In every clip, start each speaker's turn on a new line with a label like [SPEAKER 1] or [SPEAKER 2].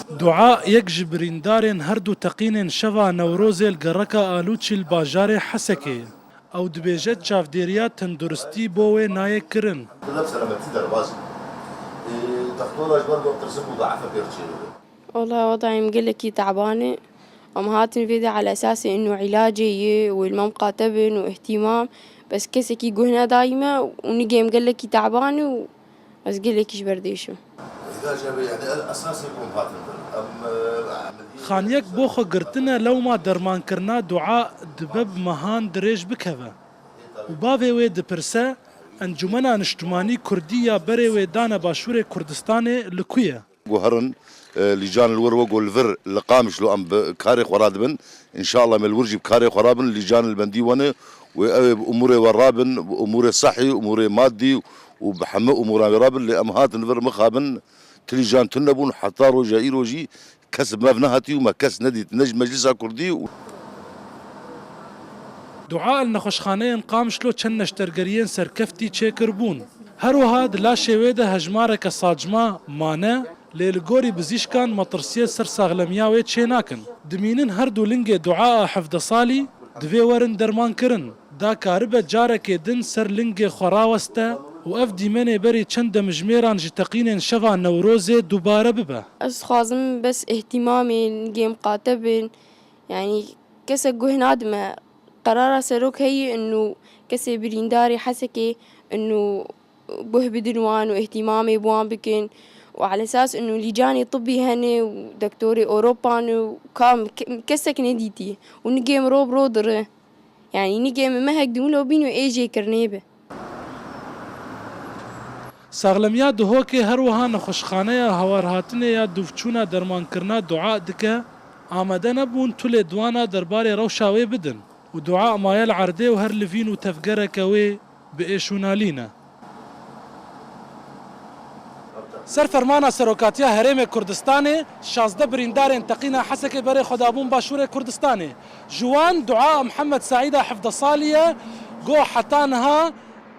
[SPEAKER 1] دعاء یەک بریندارên هەردوو تەقینên şeva Newrozê li gereka Alûçî li bajarê Hesekê. Ew dibêje çavdêriya tenduristî bo wê nayê kirin.
[SPEAKER 2] والله وضعي مقلكي تعبانة أمهاتني فيدي على أساس إنه علاجي والممقى تبن واهتمام بس كسكي جهنا دايمة ونجي مقلكي تعبانة بس قلكيش برديشو.
[SPEAKER 1] خانیەک بۆ خۆ گرتنە لەوما دەرمانکردنا دوعا دبە مەهان درێژ بکەوە و bavê wê dipirse Encumena Niştimanî Kurdî ya berê wê dane Başûrê Kurdistanê li ku ye?
[SPEAKER 3] Guherin lîcan li wir wek li vir li qamiş lo em bi karê xwe radibin înşallah me li wir jî bi karê xwe rabin lîcan li bendî wane wê ew ê bi umûrê we rabin bi umûrê sehî umûrê maddî û bi hemû umûran wê rabin lê em hatin li vir mixabin tilîcan tune bûn heta roja îro jî kes mev nehatî û me kes nedît ne ji Meclisa Kurdî.
[SPEAKER 1] Dua li nexweşxaneyên Qamişlo çend neştergeriyên serkeftî çêkirbûn. Her wiha di laşê wê de hejmareke sacma mane lê li gorî bizîşkan metirsiyê ser saxlemiya wê çê nakin. Dimînin her du lingê Dua hevde salî divê werin dermankirin. Da karibe carekê din ser lingê xwe raweste û ev dîmenê berî çend demijmêran ji teqînên şeva Newrozê dubare bibe.
[SPEAKER 2] بس خوازم بس اهتمامي نجي مقاتبن يعني كسا جهنا دمه قرار سروك هي إنه كسي برينداري حسكي إنه به بدنوان واهتمامي بوان بكن وعلى أساس إنه لجاني طبي هني ودكتوري أوروبان وكام كسك نديتي ونجي مروب رودر يعني نجي مهك دملو بينو إيجي كرنيبه.
[SPEAKER 1] Saxlemiya dihokê her wiha nexweşxaneya hawarhatinê ya dûvçûna dermankirina Dua dike amade nebûn tulê dwana derbarê rewşa wê bidin û Dua maye li erdê û her livîn û tevgereke wê bi êşûnalîne. Serfermana Serokatiya Herêmê Kurdistanê 16 birîndarên teqîna Hesekê berê xwe dabûn Başûrê Kurdistanê. Ji wan Dua Mihemed Saîda hevde salî ye got heta niha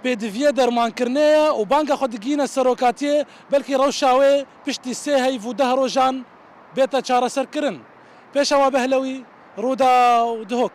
[SPEAKER 1] pêdiviye dermankirine ye û banga xwe digihîne serokatiyê belkî rewşa wê piştî sê heyv û 10 rojan bête çareserkirin. Pêşewa Behlewî, Rûda û Dihok.